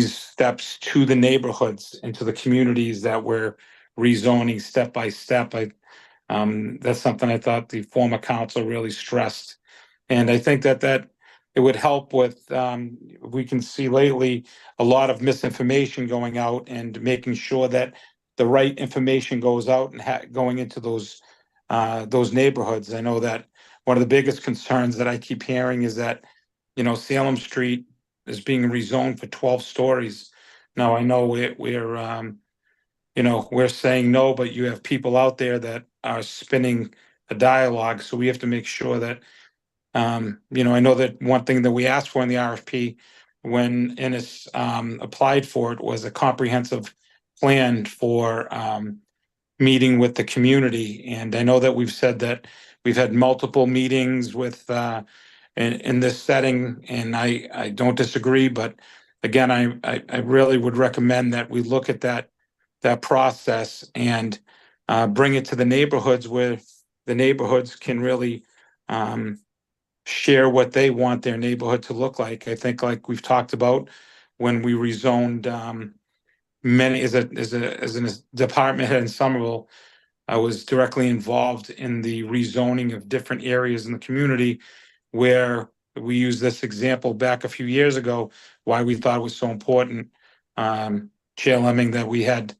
steps to the neighborhoods and to the communities that we're rezoning step by step. That's something I thought the former council really stressed. And I think that it would help with, we can see lately a lot of misinformation going out, and making sure that the right information goes out and going into those neighborhoods. I know that one of the biggest concerns that I keep hearing is that, Salem Street is being rezoned for 12 stories. Now, I know we're saying no, but you have people out there that are spinning a dialogue. So we have to make sure that, I know that one thing that we asked for in the RFP when Ennis applied for it was a comprehensive plan for meeting with the community. And I know that we've said that we've had multiple meetings with in this setting, and I don't disagree, but again, I really would recommend that we look at that process and bring it to the neighborhoods, where the neighborhoods can really share what they want their neighborhood to look like. I think, like we've talked about, when we rezoned many as a department head in Somerville, I was directly involved in the rezoning of different areas in the community, where we used this example back a few years ago, why we thought it was so important, Chair Lemming, that we had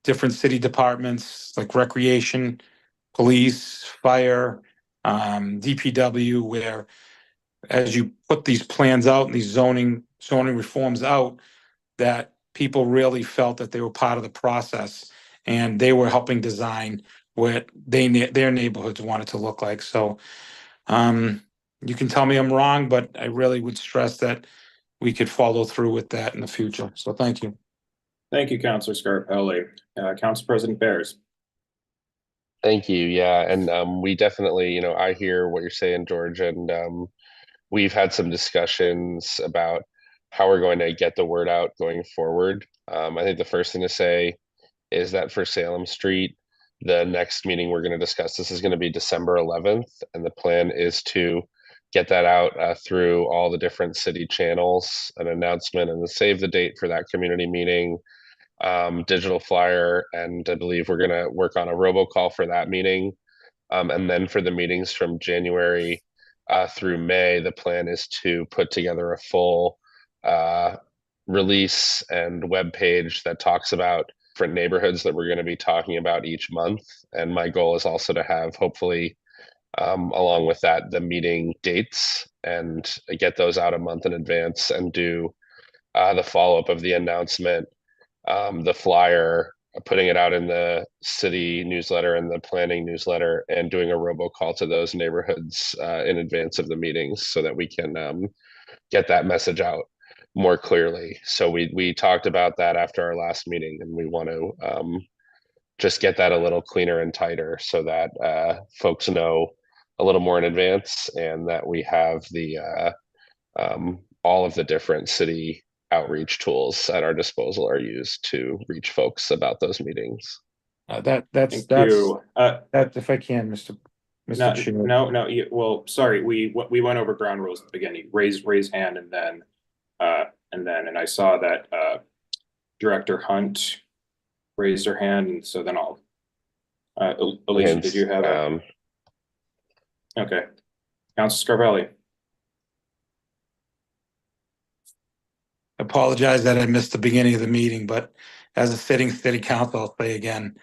different city departments like recreation, police, fire, DPW, where as you put these plans out and these zoning reforms out, that people really felt that they were part of the process, and they were helping design what their neighborhoods wanted to look like. So you can tell me I'm wrong, but I really would stress that we could follow through with that in the future. So thank you. Thank you, Councilor Scarpelli. Council President Bears. Thank you. Yeah, and we definitely, I hear what you're saying, George, and we've had some discussions about how we're going to get the word out going forward. I think the first thing to say is that for Salem Street, the next meeting we're going to discuss this is going to be December 11th, and the plan is to get that out through all the different city channels, an announcement, and save the date for that community meeting, digital flyer, and I believe we're going to work on a robocall for that meeting. And then for the meetings from January through May, the plan is to put together a full release and web page that talks about different neighborhoods that we're going to be talking about each month. And my goal is also to have, hopefully, along with that, the meeting dates, and get those out a month in advance, and do the follow-up of the announcement, the flyer, putting it out in the city newsletter and the planning newsletter, and doing a robocall to those neighborhoods in advance of the meetings, so that we can get that message out more clearly. So we talked about that after our last meeting, and we want to just get that a little cleaner and tighter, so that folks know a little more in advance, and that we have the all of the different city outreach tools at our disposal are used to reach folks about those meetings. That's you. that, if I can, Mr. Chair. No. Well, sorry, we went over ground rules at the beginning. Raise hand, and then I saw that Director Hunt raised her hand, and so then I'll. Alicia, did you have a? Okay, Councilor Scarpelli. Apologize that I missed the beginning of the meeting, but as a sitting city council, I'll say again,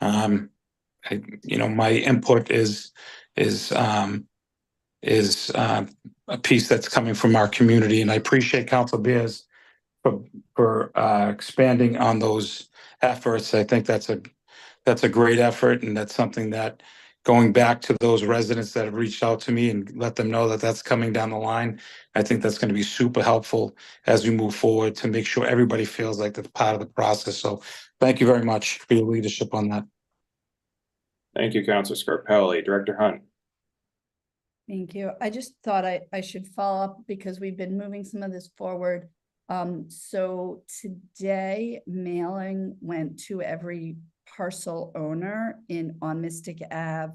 my input is a piece that's coming from our community, and I appreciate Council Bears for expanding on those efforts. I think that's a great effort, and that's something that, going back to those residents that have reached out to me and let them know that that's coming down the line, I think that's going to be super helpful as we move forward to make sure everybody feels like they're part of the process. So thank you very much for your leadership on that. Thank you, Councilor Scarpelli. Director Hunt. Thank you. I just thought I should follow up because we've been moving some of this forward. So today mailing went to every parcel owner on Mystic Ave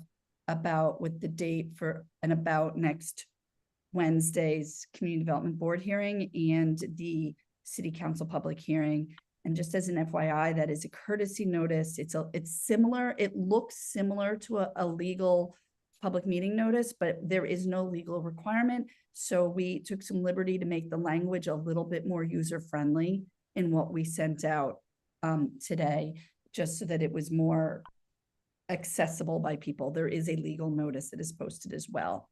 with the date for about next Wednesday's Community Development Board hearing and the City Council public hearing. And just as an FYI, that is a courtesy notice. It's similar. It looks similar to a legal public meeting notice, but there is no legal requirement. So we took some liberty to make the language a little bit more user-friendly in what we sent out today, just so that it was more accessible by people. There is a legal notice that is posted as well.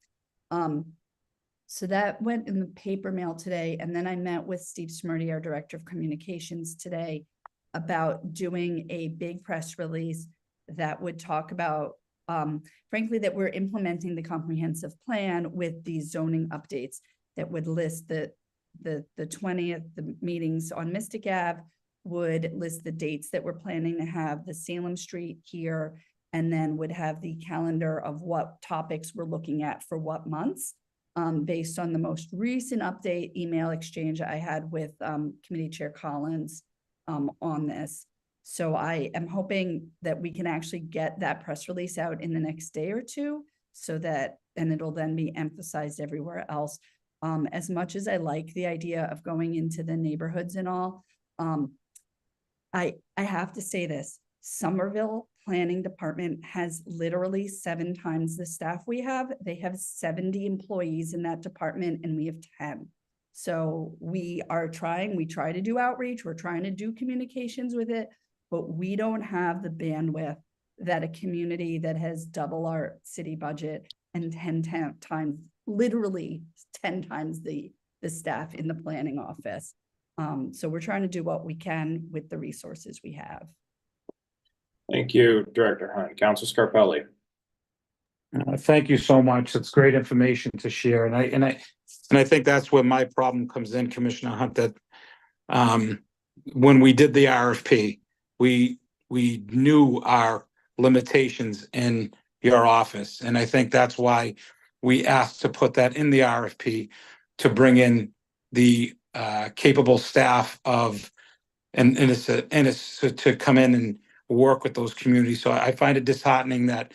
So that went in the paper mail today. And then I met with Steve Smirty, our Director of Communications today, about doing a big press release that would talk about, frankly, that we're implementing the comprehensive plan with these zoning updates that would list the 20th, the meetings on Mystic Ave, would list the dates that we're planning to have the Salem Street here, and then would have the calendar of what topics we're looking at for what months, based on the most recent update email exchange I had with Committee Chair Collins on this. So I am hoping that we can actually get that press release out in the next day or two, so that, and it'll then be emphasized everywhere else. As much as I like the idea of going into the neighborhoods and all, I have to say this, Somerville Planning Department has literally 7 times the staff we have. They have 70 employees in that department and we have 10. So we try to do outreach. We're trying to do communications with it, but we don't have the bandwidth that a community that has double our city budget and 10 times, literally 10 times the staff in the planning office. So we're trying to do what we can with the resources we have. Thank you, Director Hunt. Councilor Scarpelli. Thank you so much. It's great information to share, and I think that's where my problem comes in, Commissioner Hunt. That when we did the RFP, we knew our limitations in your office, and I think that's why we asked to put that in the RFP to bring in the capable staff of and it's to come in and work with those communities. So I find it disheartening that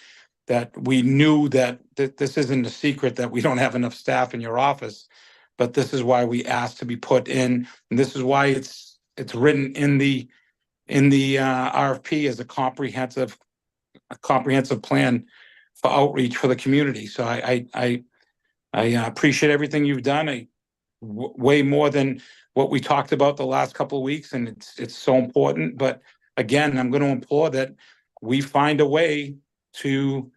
we knew that this isn't a secret that we don't have enough staff in your office, but this is why we asked to be put in, and this is why it's written in the RFP as a comprehensive plan for outreach for the community. So I appreciate everything you've done. Way more than what we talked about the last couple of weeks, and it's so important. But again, I'm going to implore that we find a way to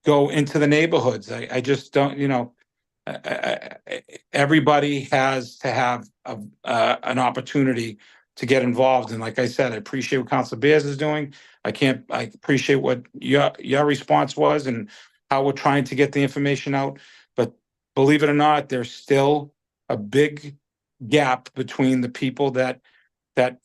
go into the neighborhoods. I just don't, everybody has to have an opportunity to get involved. And like I said, I appreciate what Council Bears is doing. I appreciate what your response was and how we're trying to get the information out. But believe it or not, there's still a big gap between the people that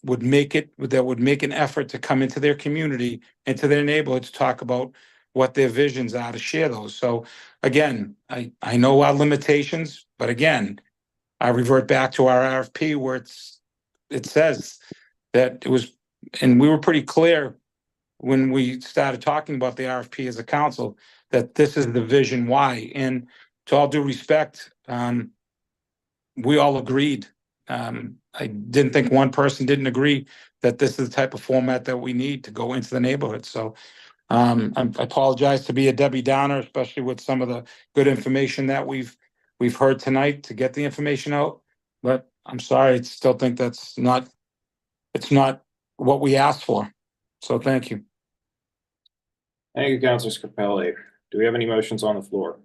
would make an effort to come into their community, into their neighborhood, to talk about what their visions are, to share those. So again, I know our limitations, but again, I revert back to our RFP where it says that it was, and we were pretty clear when we started talking about the RFP as a council, that this is the vision why. And to all due respect, we all agreed. I didn't think one person didn't agree that this is the type of format that we need to go into the neighborhood. So I apologize to be a Debbie Downer, especially with some of the good information that we've heard tonight to get the information out. But I'm sorry, I still think it's not what we asked for. So thank you. Thank you, Councilor Scarpelli. Do we have any motions on the floor?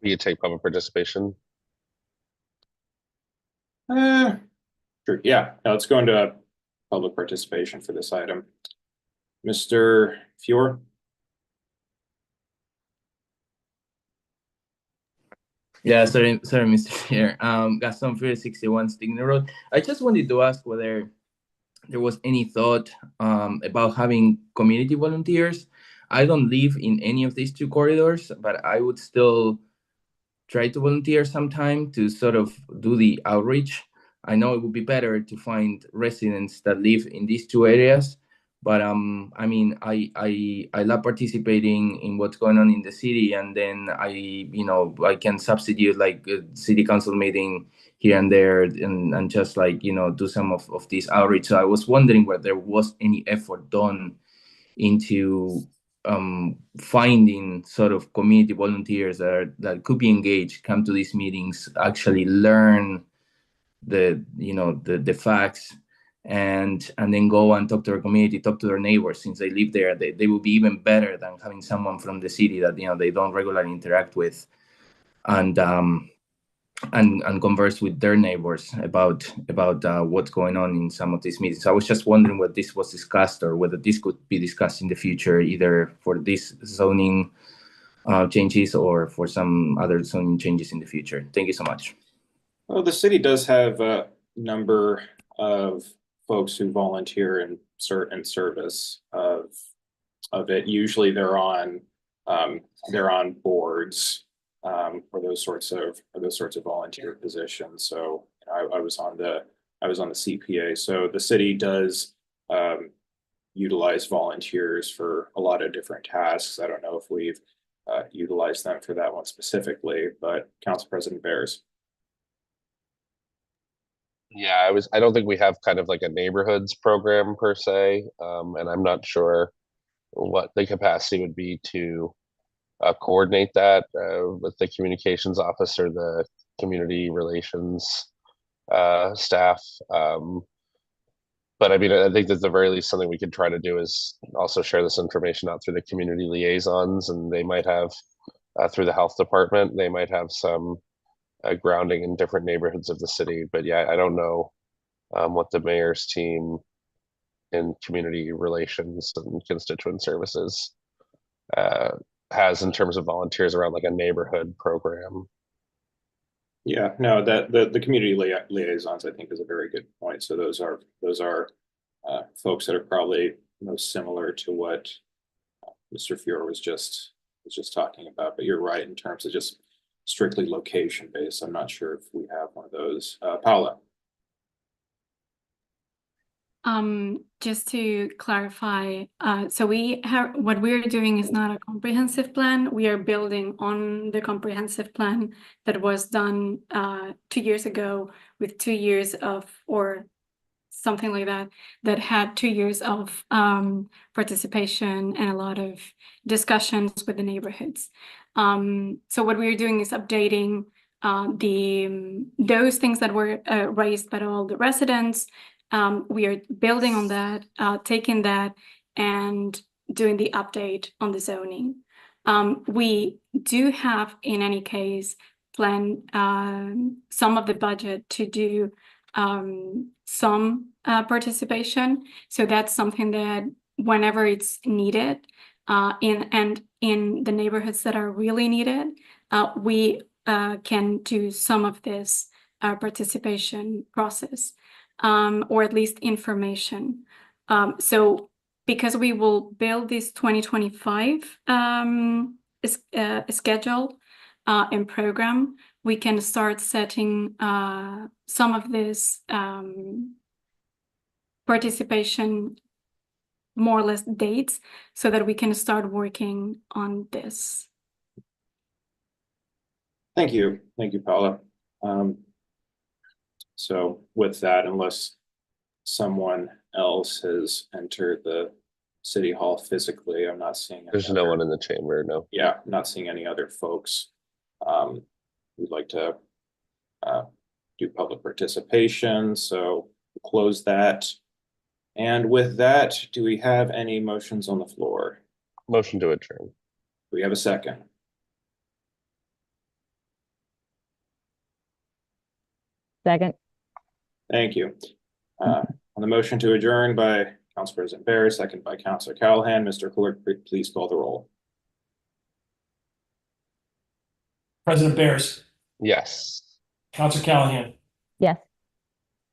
You take public participation. Sure, yeah, now let's go into public participation for this item. Mr. Fior? Yeah, sorry, Mr. Chair. Gaston Fury, 61 Stigney Road. I just wanted to ask whether there was any thought about having community volunteers. I don't live in any of these two corridors, but I would still try to volunteer sometime to sort of do the outreach. I know it would be better to find residents that live in these two areas, but I mean, I love participating in what's going on in the city, and then I can substitute like a city council meeting here and there, and just like do some of this outreach. So I was wondering whether there was any effort done into finding sort of community volunteers that could be engaged, come to these meetings, actually learn the facts, and then go and talk to their community, talk to their neighbors. Since they live there, they will be even better than having someone from the city that they don't regularly interact with, and converse with their neighbors about what's going on in some of these meetings. I was just wondering whether this was discussed or whether this could be discussed in the future, either for this zoning changes or for some other zoning changes in the future. Thank you so much. Well, the city does have a number of folks who volunteer in certain service of it. Usually they're on boards for those sorts of volunteer positions. So I was on the CPA. So the city does utilize volunteers for a lot of different tasks. I don't know if we've utilized them for that one specifically, but Council President Bears. Yeah, I don't think we have kind of like a neighborhoods program per se, and I'm not sure what the capacity would be to coordinate that with the communications officer, the community relations staff. But I mean, I think at the very least, something we could try to do is also share this information out through the community liaisons, and they might have through the health department, they might have some grounding in different neighborhoods of the city. But yeah, I don't know what the mayor's team in community relations and constituent services has in terms of volunteers around like a neighborhood program. Yeah, no, that the community liaisons, I think, is a very good point. So those are folks that are probably most similar to what Mr. Fior was just talking about. But you're right in terms of just strictly location based. I'm not sure if we have one of those. Paula. Just to clarify, so what we're doing is not a comprehensive plan. We are building on the comprehensive plan that was done 2 years ago with 2 years of, or something like that had 2 years of participation and a lot of discussions with the neighborhoods. So what we're doing is updating those things that were raised by all the residents. We are building on that, taking that and doing the update on the zoning. We do have, in any case, planned some of the budget to do some participation. So that's something that whenever it's needed, in the neighborhoods that are really needed, we can do some of this participation process. Or at least information. So because we will build this 2025 schedule and program, we can start setting some of this participation, more or less dates, so that we can start working on this. Thank you, Paula. So with that, unless someone else has entered the city hall physically, I'm not seeing. There's no one in the chamber, no. Yeah, I'm not seeing any other folks who'd like to do public participation, so we'll close that. And with that, do we have any motions on the floor? Motion to adjourn. Do we have a second? Second. Thank you. On the motion to adjourn by Council President Barry, second by Councilor Callahan, Mr. Clerk, please call the roll. President Bears, Yes. Counselor Callahan, Yes.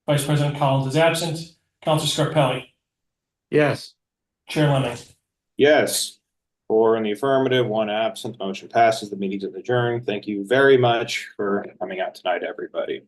Vice President Collins is absent, Counselor Scarpelli, Yes. Chair Lemming. Yes, 4 in the affirmative, 1 absent, motion passes, the meeting is adjourned. Thank you very much for coming out tonight, everybody.